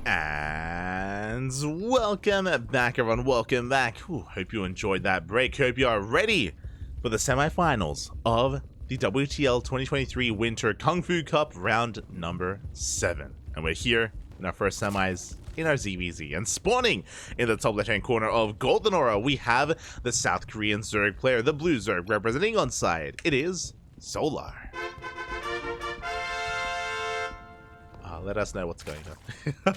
And welcome back, everyone. Welcome back. Hope you enjoyed that break. Hope you are ready for the semifinals of the WTL 2023 Winter KungFu Cup round number 7. And we're here in our first semis in our ZvZ. And spawning in the top left-hand corner of Golden Aura, we have the South Korean Zerg player, the blue Zerg, representing on side. It is Solar. Let us know what's going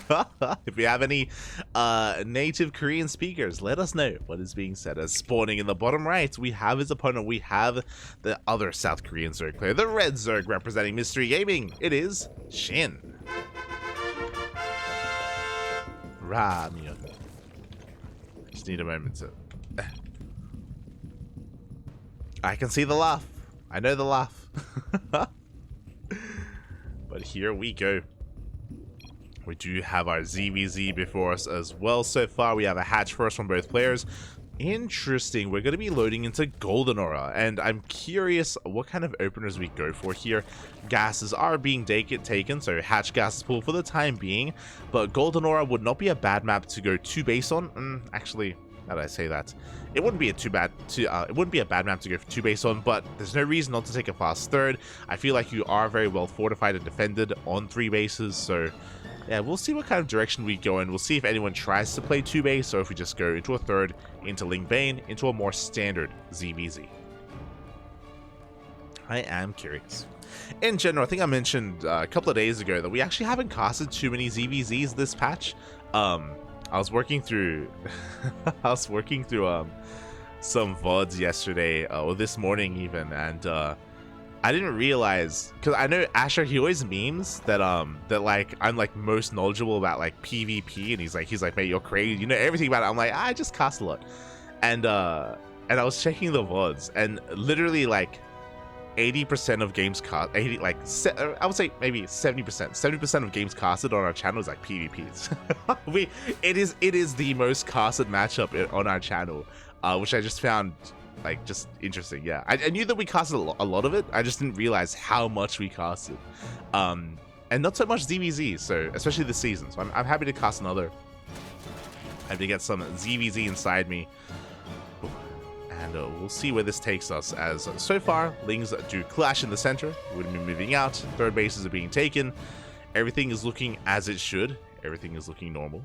on. If we have any native Korean speakers, let us know what is being said. As spawning in the bottom right, we have his opponent. We have the other South Korean Zerg player, the red Zerg, representing Mystery Gaming. It is SHIN. Ramyun. Just need a moment to... I can see the laugh. I know the laugh. But here we go. We do have our ZvZ before us as well. So far, we have a hatch first from both players. Interesting. We're going to be loading into Golden Aura, and I'm curious what kind of openers we go for here. Gases are being taken, so hatch gases pool for the time being, but Golden Aura would not be a bad map to go 2 base on. Actually, how did I say that? It wouldn't be a bad map to go for 2 base on, but there's no reason not to take a fast third. I feel like you are very well fortified and defended on 3 bases, so yeah, we'll see what kind of direction we go in. We'll see if anyone tries to play 2 base, or if we just go into a third, into Ling Bane, into a more standard ZvZ. I am curious. In general, I think I mentioned a couple of days ago that we actually haven't casted too many ZvZs this patch. I was working through some VODs yesterday, or this morning even, and I didn't realize, because I know Asher, he always memes that like I'm like most knowledgeable about like PvP, and he's like, mate, you're crazy, you know everything about it. I'm like, I just cast a lot, and I was checking the VODs, and literally like 80% of games cast, I would say maybe 70% of games casted on our channel is like PvPs. it is the most casted matchup on our channel, which I just found like just interesting. Yeah, I knew that we casted a lot of it. I just didn't realize how much we casted, and not so much ZvZ. So especially this season. So I'm happy to cast another. Happy to get some ZvZ inside me. And we'll see where this takes us, as so far, Lings do clash in the center. We're going to be moving out. Third bases are being taken. Everything is looking as it should. Everything is looking normal.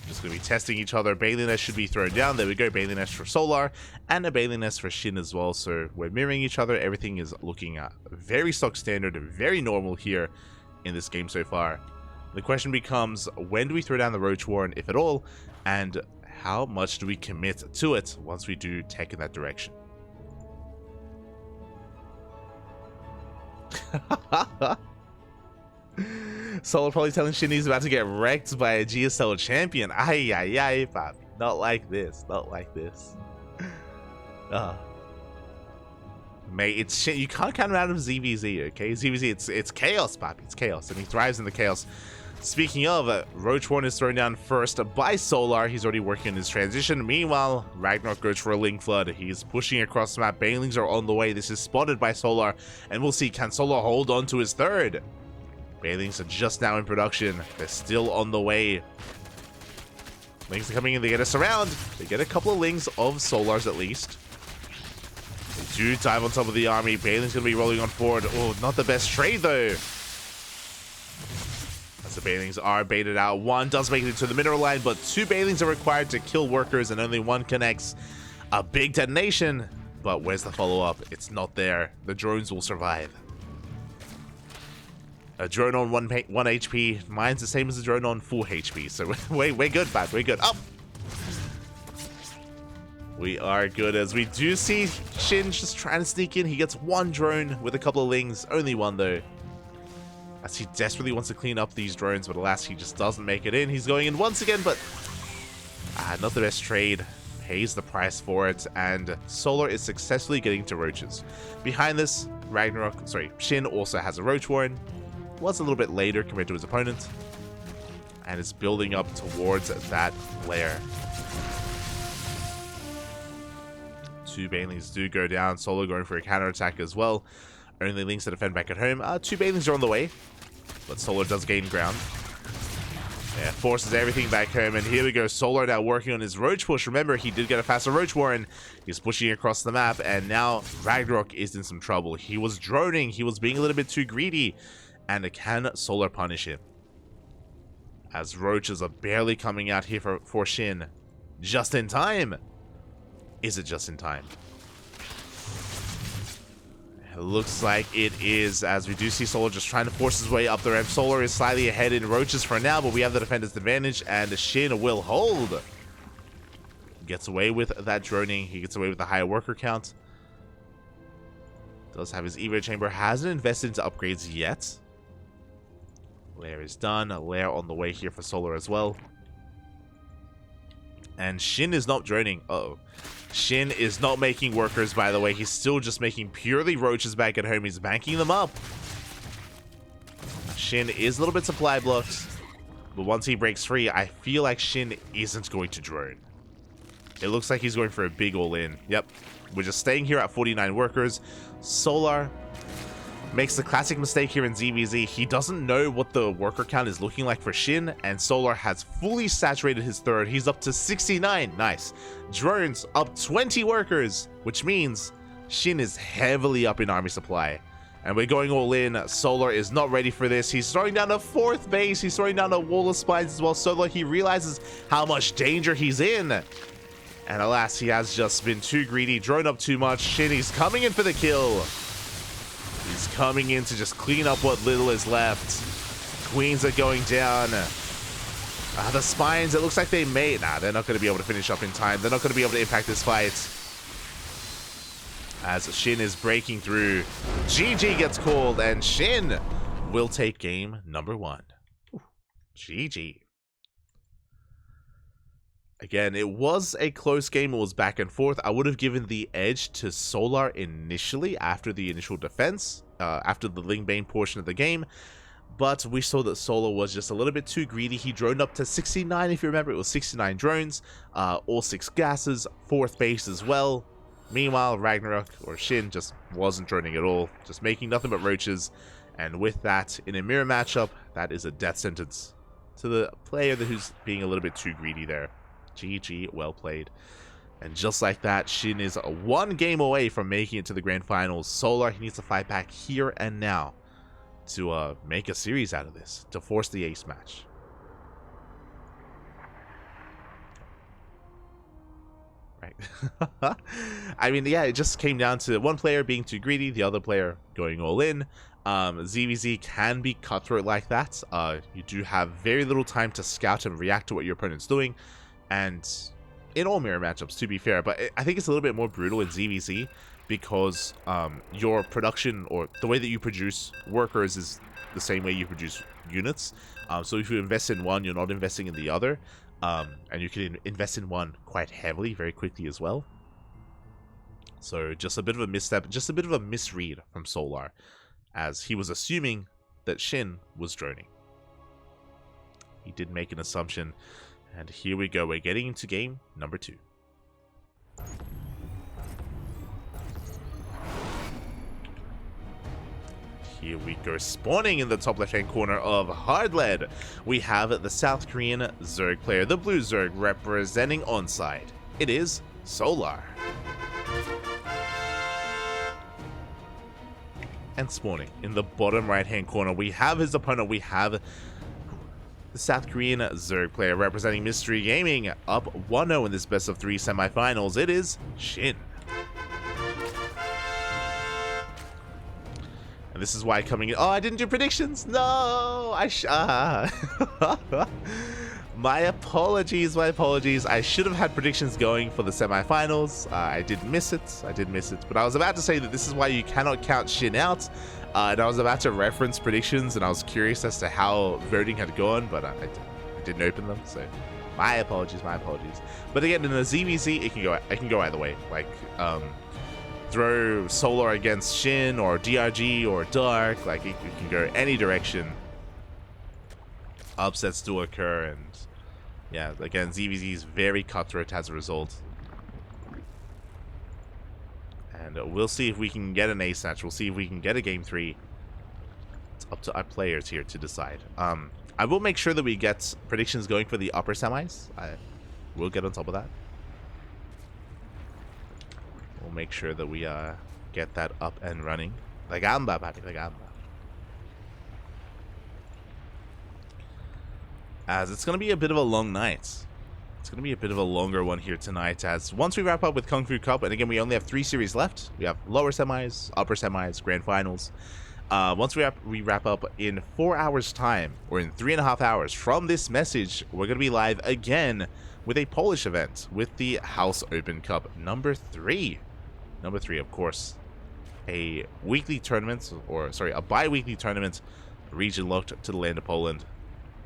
Just going to be testing each other. Bailey Nest should be thrown down. There we go. Bailey Nest for Solar, and a Bailey Nest for SHIN as well. So we're mirroring each other. Everything is looking very stock standard, very normal here in this game so far. The question becomes, when do we throw down the Roach Warren, if at all? And how much do we commit to it once we do take in that direction? Solar probably telling SHIN he's about to get wrecked by a GSL champion. Ay, ay, ay, papi. Not like this. Not like this. Mate, it's SHIN. You can't count him out of ZvZ, okay? ZvZ, it's chaos, papi. It's chaos, and he thrives in the chaos. Speaking of, Roach Warren is thrown down first by Solar. He's already working on his transition. Meanwhile, Ragnarok goes for a Link Flood. He's pushing across the map. Banelings are on the way. This is spotted by Solar, and we'll see, can Solar hold on to his third? Banelings are just now in production. They're still on the way. Lings are coming in. They get us around. They get a couple of Lings of Solars at least. They do dive on top of the army. Banelings going to be rolling on forward. Oh, not the best trade though. The Banelings are baited out. One does make it into the mineral line, but 2 Banelings are required to kill workers, and only 1 connects. A big detonation, but where's the follow-up? It's not there. The drones will survive. A drone on 1 HP. Mine's the same as a drone on full HP, so we're good, bad. We're good. Up. We are good, as we do see SHIN just trying to sneak in. He gets 1 drone with a couple of Lings. Only 1, though. As he desperately wants to clean up these drones, but alas, he just doesn't make it in. He's going in once again, but not the best trade. Pays the price for it, and Solar is successfully getting to Roaches. Behind this, SHIN also has a Roach Warren. Was a little bit later compared to his opponent, and is building up towards that lair. 2 Banelings do go down. Solar going for a counterattack as well. Only Lings to defend back at home. 2 Banelings are on the way. But Solar does gain ground. Yeah, forces everything back home, and here we go. Solar now working on his Roach push. Remember, he did get a faster Roach Warren. He's pushing across the map, and now Ragnarok is in some trouble. He was droning, he was being a little bit too greedy, and can Solar punish him? As Roaches are barely coming out here for Shin. Just in time. Is it just in time? It looks like it is, as we do see Solar just trying to force his way up the ramp. Solar is slightly ahead in Roaches for now, but we have the defender's advantage, and Shin will hold. Gets away with that droning. He gets away with the higher worker count. Does have his Evo Chamber. Hasn't invested into upgrades yet. Lair is done. A Lair on the way here for Solar as well. And Shin is not droning. Uh-oh. Shin is not making workers, by the way. He's still just making purely Roaches back at home. He's banking them up. Shin is a little bit supply blocked. But once he breaks free, I feel like Shin isn't going to drone. It looks like he's going for a big all-in. Yep. We're just staying here at 49 workers. Solar makes the classic mistake here in ZvZ. He doesn't know what the worker count is looking like for Shin, and Solar has fully saturated his third. He's up to 69. Nice. Drones up 20 workers, which means Shin is heavily up in army supply. And we're going all in. Solar is not ready for this. He's throwing down a fourth base. He's throwing down a wall of spines as well. Solar, he realizes how much danger he's in. And alas, he has just been too greedy, drone up too much. Shin, he's coming in for the kill. He's coming in to just clean up what little is left. Queens are going down. The spines, it looks like they may... Nah, they're not going to be able to finish up in time. They're not going to be able to impact this fight. As Shin is breaking through. GG gets called, and Shin will take game number 1. GG. Again, it was a close game. It was back and forth. I would have given the edge to Solar initially after the initial defense, after the Lingbane portion of the game. But we saw that Solar was just a little bit too greedy. He droned up to 69, if you remember. It was 69 drones, all 6 gases, 4th base as well. Meanwhile, Ragnarok, or Shin, just wasn't droning at all. Just making nothing but Roaches. And with that, in a mirror matchup, that is a death sentence to the player who's being a little bit too greedy there. GG, well played. And just like that, Shin is 1 game away from making it to the grand finals. Solar, he needs to fight back here and now to make a series out of this, to force the ace match. Right. I mean, yeah, it just came down to one player being too greedy, the other player going all in. ZvZ can be cutthroat like that. You do have very little time to scout and react to what your opponent's doing. And in all mirror matchups, to be fair, but I think it's a little bit more brutal in ZvZ because your production, or the way that you produce workers, is the same way you produce units. So if you invest in one, you're not investing in the other. And you can invest in one quite heavily, very quickly as well. So just a bit of a misstep, just a bit of a misread from Solar, as he was assuming that Shin was droning. He did make an assumption. And here we go. We're getting into game number 2. Here we go. Spawning in the top left-hand corner of Hardlead, we have the South Korean Zerg player, the blue Zerg, representing onside. It is Solar. And spawning in the bottom right-hand corner, we have his opponent. We have the South Korean Zerg player representing Mystery Gaming, up 1-0 in this best of 3 semifinals. It is Shin. And this is why coming in... Oh, I didn't do predictions! No! My apologies, my apologies. I should have had predictions going for the semifinals. I did miss it. But I was about to say that this is why you cannot count Shin out. And I was about to reference predictions, and I was curious as to how voting had gone, but I didn't open them, so my apologies, my apologies. But again, in a ZvZ, it can go either way. Like, throw Solar against Shin, or DRG, or Dark. Like, it can go any direction. Upsets do occur, and yeah, again, ZvZ is very cutthroat as a result. And we'll see if we can get an ace match. We'll see if we can get a game 3 It's up to our players here to decide. I will make sure that we get predictions going for the upper semis. I will get on top of that. We'll make sure that we get that up and running. La gamba, papi, la gamba. As it's going to be a bit of a long night. It's going to be a bit of a longer one here tonight, as once we wrap up with KungFu Cup, and again, we only have 3 series left. We have lower semis, upper semis, grand finals. Once we wrap up in 4 hours time, or in 3.5 hours from this message, we're going to be live again with a Polish event with the House Open Cup number 3. Number 3, of course, a weekly tournament, or sorry, a bi-weekly tournament, region locked to the land of Poland.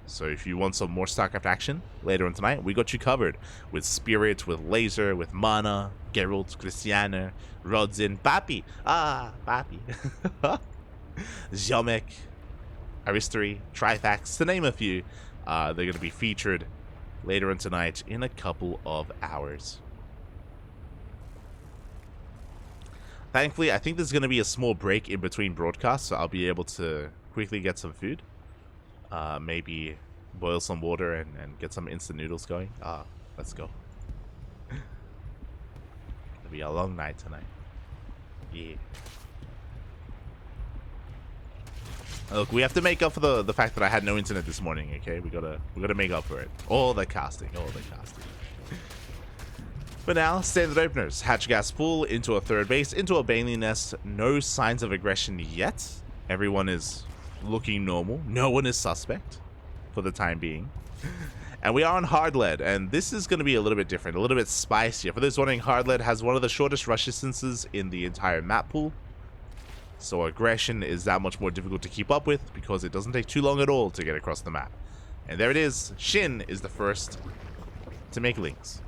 So if you want some more StarCraft action later on tonight, we got you covered with Spirit, with Laser, with Mana, Geralt, Christiane, Rodzin, Papi, Papi, Ziomek, Aristory, Trifax, to name a few. They're going to be featured later on tonight in a couple of hours. Thankfully, I think there's going to be a small break in between broadcasts, so I'll be able to quickly get some food. Maybe boil some water and get some instant noodles going. Let's go. It'll be a long night tonight. Yeah. Look, we have to make up for the fact that I had no internet this morning. Okay, we gotta make up for it. All the casting. But now, standard openers. Hatch gas pool into a third base, into a Bailey nest. No signs of aggression yet. Everyone is looking normal. No one is suspect for the time being. And we are on hard lead, and this is going to be a little bit different, a little bit spicier. For those wondering, hard lead has one of the shortest rush distances in the entire map pool. So aggression is that much more difficult to keep up with because it doesn't take too long at all to get across the map. And there it is. SHIN is the first to make links.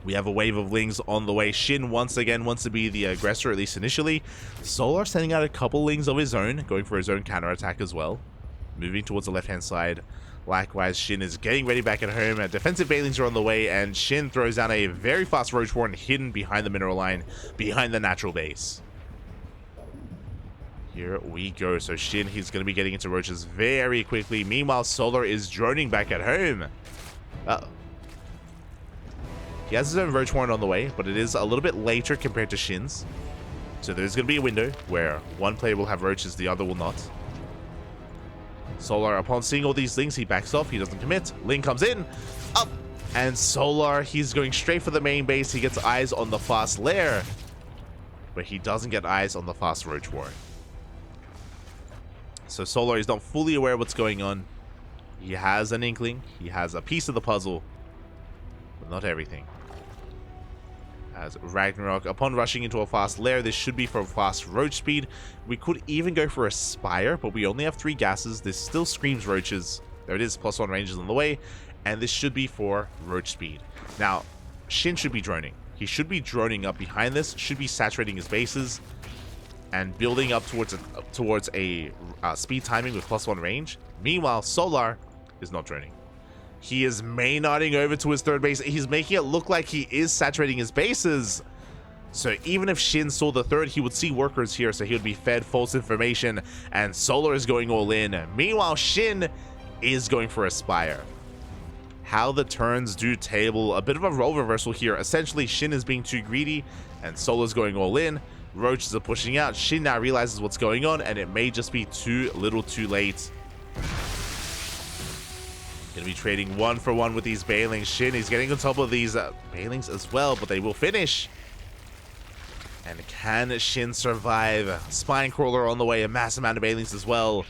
We have a wave of Lings on the way. SHIN once again wants to be the aggressor, at least initially. Solar sending out a couple Lings of his own, going for his own counterattack as well. Moving towards the left-hand side. Likewise, SHIN is getting ready back at home. Defensive Bailings are on the way, and SHIN throws down a very fast Roach Warren hidden behind the mineral line, behind the natural base. Here we go. So SHIN, he's going to be getting into Roaches very quickly. Meanwhile, Solar is droning back at home. Uh-oh. He has his own Roach Warren on the way, but it is a little bit later compared to SHIN's. So there's going to be a window where one player will have Roaches, the other will not. Solar, upon seeing all these Lings, he backs off. He doesn't commit. Ling comes in. Up. And Solar, he's going straight for the main base. He gets eyes on the fast lair. But he doesn't get eyes on the fast Roach Warren. So Solar is not fully aware of what's going on. He has an inkling. He has a piece of the puzzle. But not everything. As Ragnarok, upon rushing into a fast lair, this should be for fast Roach speed. We could even go for a Spire, but we only have 3 gases. This still screams Roaches. There it is, +1 ranges on the way. And this should be for Roach speed. Now, SHIN should be droning. He should be droning up behind this, should be saturating his bases, and building up towards a speed timing with +1 range. Meanwhile, Solar is not droning. He is main-notting over to his third base. He's making it look like he is saturating his bases. So even if SHIN saw the third, he would see workers here, so he would be fed false information. And Solar is going all in. Meanwhile, SHIN is going for a Spire. How the turns do table. A bit of a role reversal here. Essentially, SHIN is being too greedy, and Solar's going all in. Roaches are pushing out. SHIN now realizes what's going on, and it may just be too little too late. Gonna be trading 1 for 1 with these Bailings. SHIN is getting on top of these Bailings as well, but they will finish. And can SHIN survive? Spine Crawler on the way, a mass amount of Bailings as well.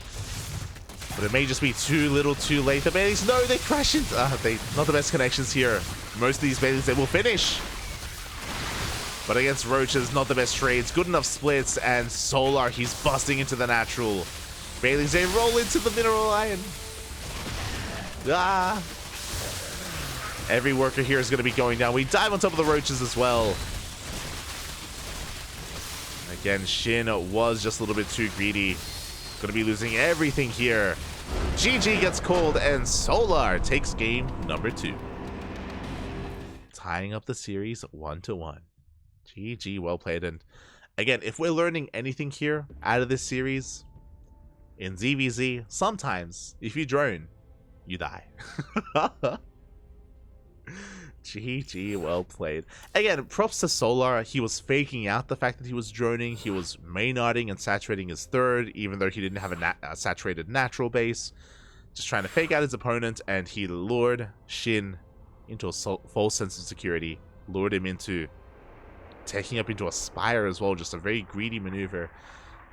But it may just be too little too late. The Bailings, no, they crash into... not the best connections here. Most of these Bailings, they will finish. But against Roaches, not the best trades. Good enough splits, and Solar, he's busting into the natural. Bailings, they roll into the mineral iron. Every worker here is going to be going down. We dive on top of the Roaches as well. Again, SHIN was just a little bit too greedy. Going to be losing everything here. GG gets called, and Solar takes game number 2. Tying up the series 1-1. GG, well played. And Again, if we're learning anything here out of this series, in ZvZ, sometimes if you drone, you die. GG, well played. Again, props to Solar. He was faking out the fact that he was droning. He was maynarding and saturating his third, even though he didn't have a saturated natural base. Just trying to fake out his opponent, and he lured SHIN into a false sense of security. Lured him into taking up into a Spire as well. Just a very greedy maneuver.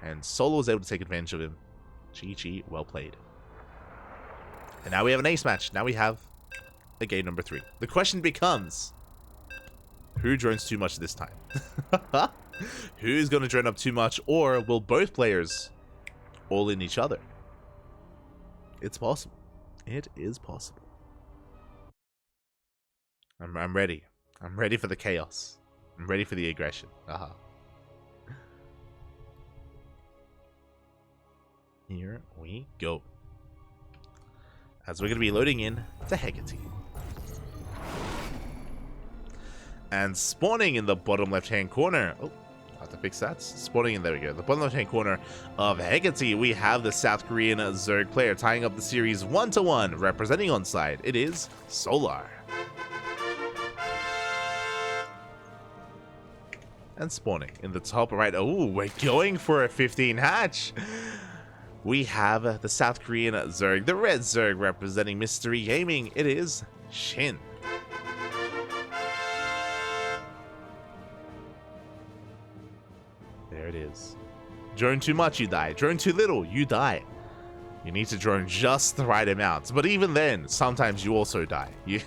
And Solar was able to take advantage of him. GG, well played. And now we have an ace match. Now we have the game number 3. The question becomes, who drones too much this time? Who's going to drone up too much, or will both players all in each other? It's possible. It is possible. I'm ready. I'm ready for the chaos. I'm ready for the aggression. Here we go. As we're going to be loading in to Hecate. And spawning in the bottom left-hand corner. Oh, I have to fix that. Spawning in, there we go. The bottom left-hand corner of Hecate, we have the South Korean Zerg player tying up the series 1-1, representing on side. It is Solar. And spawning in the top right. Oh, we're going for a 15 hatch. We have the South Korean Zerg, the red Zerg representing Mystery Gaming. It is SHIN. There it is. Drone too much, you die. Drone too little, you die. You need to drone just the right amount. But even then, sometimes you also die. You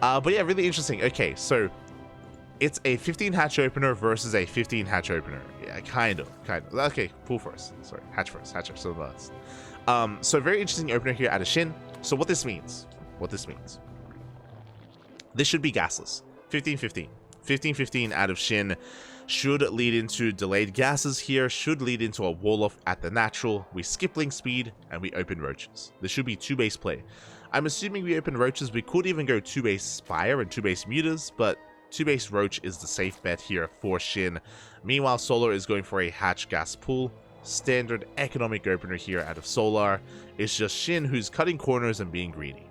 but yeah, really interesting. Okay, so it's a 15 hatch opener versus a 15 hatch opener. Yeah, kind of. Okay, pool first. Sorry, hatch first. So last. So very interesting opener here out of SHIN. So what this means, this should be gasless. 15-15. 15-15 out of SHIN should lead into delayed gases here, should lead into a wall off at the natural. We skip link speed and we open roaches. This should be 2-base play. I'm assuming we open roaches. We could even go 2-base Spire and 2-base Mutas, but 2-base Roach is the safe bet here for SHIN. Meanwhile, Solar is going for a hatch gas pool. Standard economic opener here out of Solar. It's just SHIN who's cutting corners and being greedy.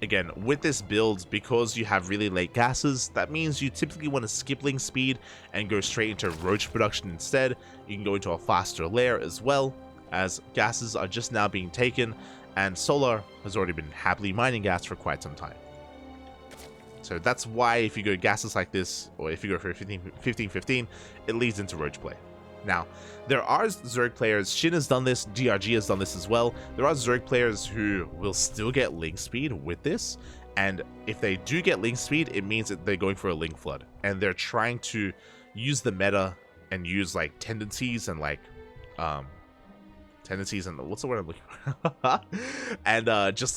Again, with this build, because you have really late gases, that means you typically want to skip link speed and go straight into Roach production instead. You can go into a faster layer as well, as gases are just now being taken, and Solar has already been happily mining gas for quite some time. So that's why if you go gases like this, or if you go for 15-15, it leads into Roach play. Now, there are Zerg players, SHIN has done this, DRG has done this as well. There are Zerg players who will still get link speed with this, and if they do get link speed, it means that they're going for a link flood, and they're trying to use the meta and use like tendencies and like what's the word I'm looking for? And just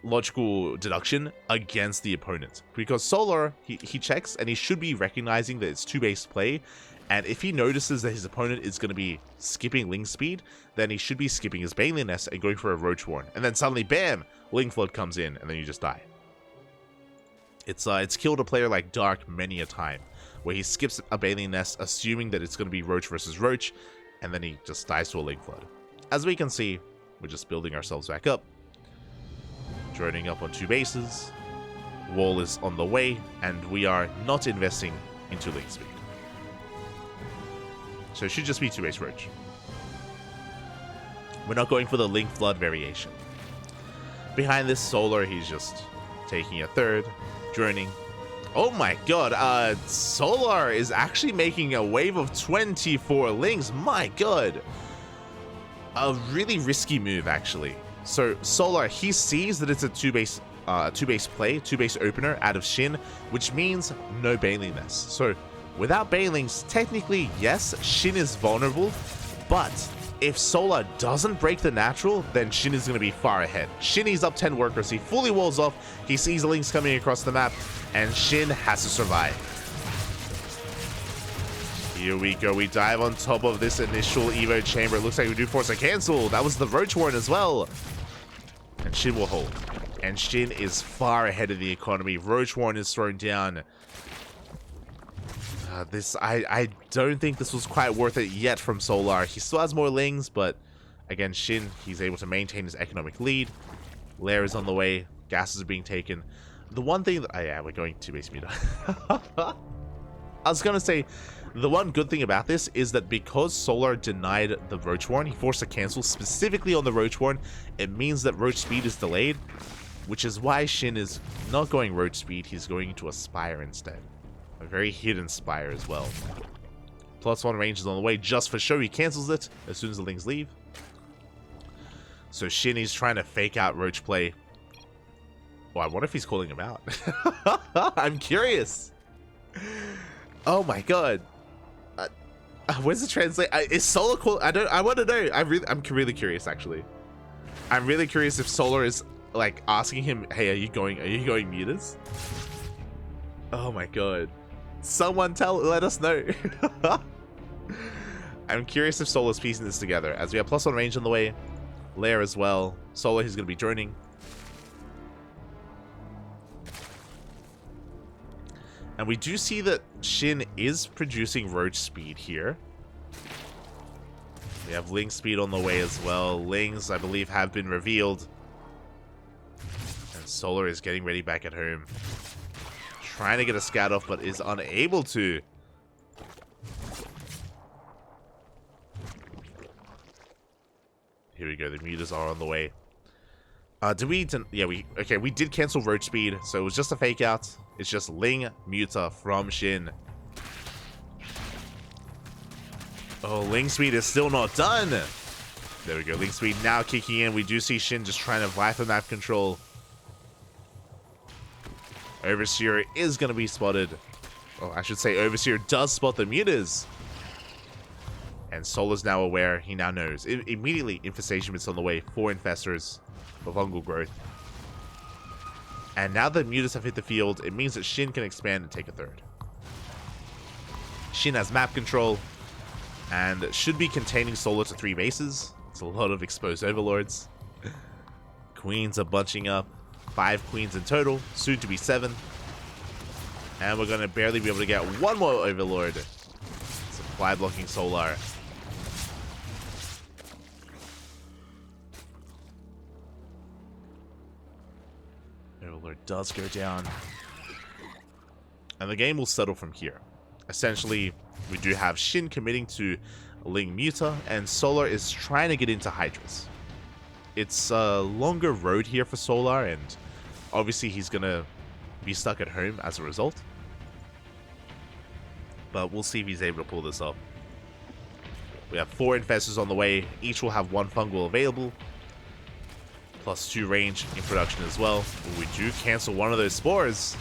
logical deduction against the opponent, because Solar he checks and he should be recognizing that it's 2-base play, and if he notices that his opponent is going to be skipping link speed, then he should be skipping his Baneling Nest and going for a Roach Warren, and then suddenly bam, link flood comes in and then you just die. It's killed a player like Dark many a time where he skips a Baneling Nest assuming that it's going to be Roach versus Roach, and then he just dies to a link flood. As we can see, we're just building ourselves back up. Droning up on 2 bases. Wall is on the way, and we are not investing into link speed. So it should just be 2-base Roach. We're not going for the link flood variation. Behind this Solar, he's just taking a third, droning. Oh my god, Solar is actually making a wave of 24 links. My god. A really risky move, actually. So Solar, he sees that it's a 2-base play, 2-base opener out of SHIN, which means no Baneling Nest. So without Banelings, technically yes, SHIN is vulnerable, but if Solar doesn't break the natural, then SHIN is going to be far ahead. SHIN is up 10 workers, he fully walls off, he sees the links coming across the map, and SHIN has to survive. Here we go, we dive on top of this initial Evo chamber. It looks like we do force a cancel. That was the Roach Warren as well. And SHIN will hold. And SHIN is far ahead of the economy. Roach Warren is thrown down. I don't think this was quite worth it yet from Solar. He still has more Lings, but again, SHIN, he's able to maintain his economic lead. Lair is on the way. Gases are being taken. The one thing that... Oh yeah, we're going to base meter. I was going to say, the one good thing about this is that because Solar denied the Roach Warren, he forced a cancel specifically on the Roach Warren. It means that Roach Speed is delayed, which is why SHIN is not going Roach Speed. He's going into a Spire instead. A very hidden Spire as well. +1 range is on the way just for show. He cancels it as soon as the Lings leave. So SHIN is trying to fake out Roach play. Well, I wonder if he's calling him out. I'm curious. Oh my god. Where's the translate? Is Solar call? I want to know. I'm really curious actually. I'm really curious if Solar is like asking him, "Hey, are you going mutas?" Oh my god. Someone let us know. I'm curious if Solar's piecing this together as we have +1 range on the way. Lair as well. Solar, he's going to be droning. And we do see that SHIN is producing Roach Speed here. We have Ling Speed on the way as well. Lings, I believe, have been revealed. And Solar is getting ready back at home. Trying to get a scout off, but is unable to. Here we go. The mutas are on the way. We did cancel Roach Speed, so it was just a fake out. It's just Ling Muta from SHIN. Oh, Ling Speed is still not done. There we go. Ling Speed now kicking in. We do see SHIN just trying to Viper map control. Overseer is going to be spotted. Oh, I should say Overseer does spot the mutas. And Solar's now aware. He now knows. Immediately, Infestation Mit's on the way. 4 Infestors for fungal growth. And now that mutas have hit the field, it means that SHIN can expand and take a third. SHIN has map control and should be containing Solar to 3 bases. It's a lot of exposed overlords. Queens are bunching up. 5 queens in total, soon to be 7. And we're going to barely be able to get 1 more overlord. Supply blocking Solar. Overlord does go down. And the game will settle from here. Essentially, we do have SHIN committing to Ling Muta, and Solar is trying to get into Hydras. It's a longer road here for Solar, and obviously he's going to be stuck at home as a result. But we'll see if he's able to pull this off. We have 4 Infestors on the way. Each will have 1 fungal available. +2 range in production as well. But we do cancel one of those spores.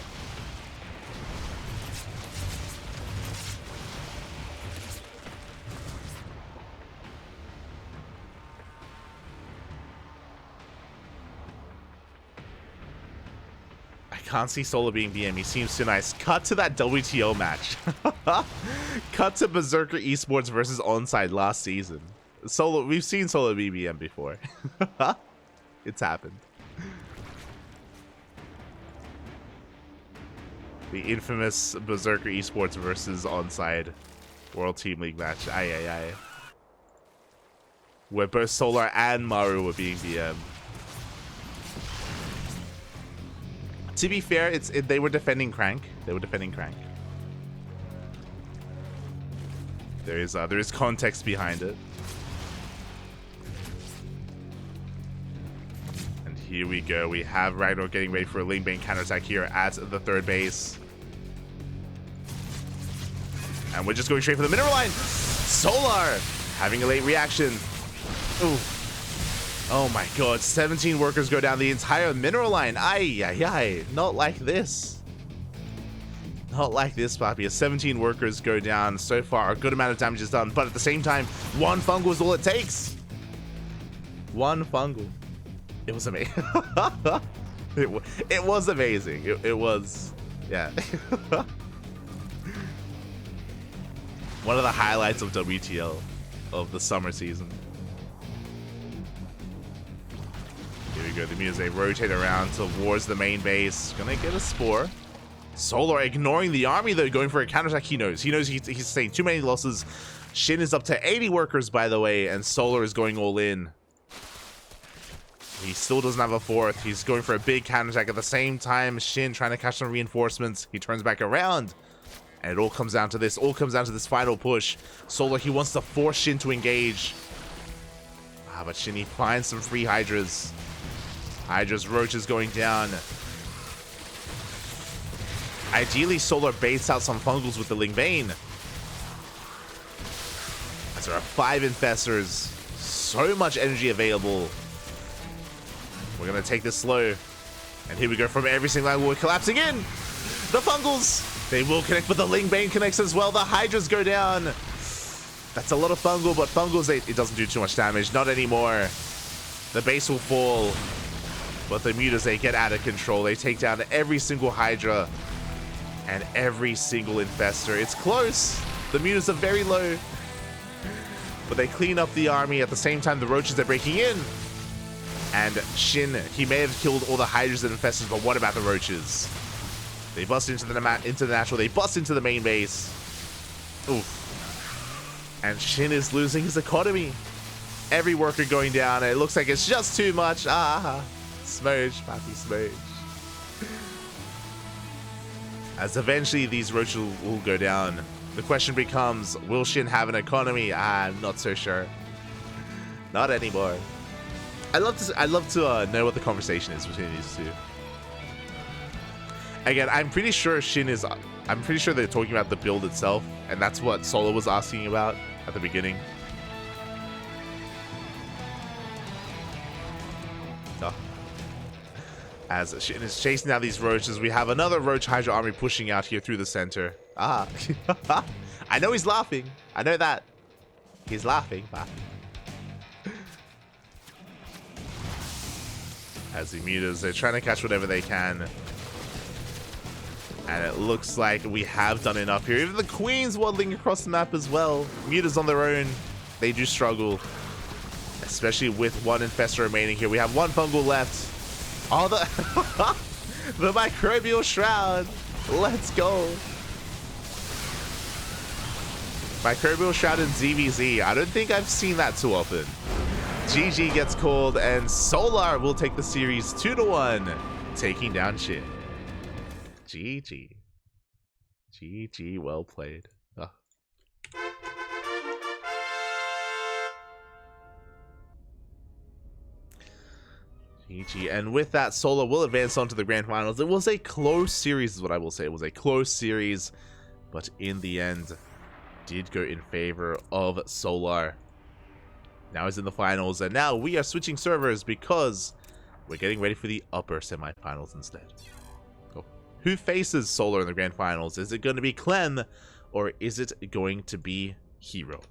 Can't see Solar being BM. He seems too nice. Cut to that WTL match. Cut to Berserker Esports versus Onside last season. Solar, we've seen Solar be BM before. It's happened. The infamous Berserker Esports versus Onside World Team League match. Aye, aye, aye. Where both Solar and Maru were being BM. To be fair, they were defending Crank. They were defending Crank. There is context behind it. And here we go. We have Ragnar getting ready for a Lingbane counterattack here at the 3rd base. And we're just going straight for the mineral line. Solar having a late reaction. Ooh. Oh my god, 17 workers go down the entire mineral line. Ay, ay, ay. Not like this. Not like this, Papi. 17 workers go down. So far, a good amount of damage is done. But at the same time, 1 fungal is all it takes. 1 fungal. It was amazing. it was amazing. It was, yeah. One of the highlights of WTL of the summer season. Here we we go. The Mutas, they rotate around towards the main base. Gonna get a Spore. Solar ignoring the army, though, going for a counterattack. He knows he's saying too many losses. SHIN is up to 80 workers, by the way, and Solar is going all in. He still doesn't have a fourth. He's going for a big counterattack. At the same time, SHIN trying to catch some reinforcements. He turns back around, and it all comes down to this. All comes down to this final push. Solar, he wants to force SHIN to engage. But SHIN, he finds some free Hydras. Hydra's Roach is going down. Ideally, Solar baits out some Fungals with the Ling Bane. As there are 5 Infestors. So much energy available. We're going to take this slow. And here we go from every single angle. We're collapsing in. The Fungals. They will connect, but the Ling Bane connects as well. The Hydras go down. That's a lot of Fungal, but Fungals, it doesn't do too much damage. Not anymore. The base will fall. But the Mutas, they get out of control. They take down every single Hydra. And every single Infestor. It's close. The Mutas are very low. But they clean up the army. At the same time, the Roaches are breaking in. And SHIN, he may have killed all the Hydras and Infestors, but what about the Roaches? They bust into the natural. They bust into the main base. Oof. And SHIN is losing his economy. Every worker going down. It looks like it's just too much. Smooch, Pappy Smooch. As eventually these Roaches will go down. The question becomes, will SHIN have an economy? I'm not so sure. Not anymore. I'd love to know what the conversation is between these two. Again, I'm pretty sure SHIN is... I'm pretty sure they're talking about the build itself, and that's what Solar was asking about at the beginning. Oh. As SHIN is chasing down these Roaches, we have another Roach Hydra army pushing out here through the center. I know he's laughing. I know that. He's laughing. As the Mutas, they're trying to catch whatever they can. And it looks like we have done enough here. Even the Queen's waddling across the map as well. Mutas on their own, they do struggle. Especially with one Infestor remaining here. We have one Fungal left. Oh, the Microbial Shroud. Let's go. Microbial Shroud and ZvZ. I don't think I've seen that too often. GG gets called, and Solar will take the series 2-1, taking down SHIN. GG. GG, well played. GG. And with that, Solar will advance on to the grand finals. It was a close series, is what I will say. It was a close series, but in the end, did go in favor of Solar. Now he's in the finals, and now we are switching servers because we're getting ready for the upper semifinals instead. Oh. Who faces Solar in the grand finals? Is it going to be Clem, or is it going to be Hero?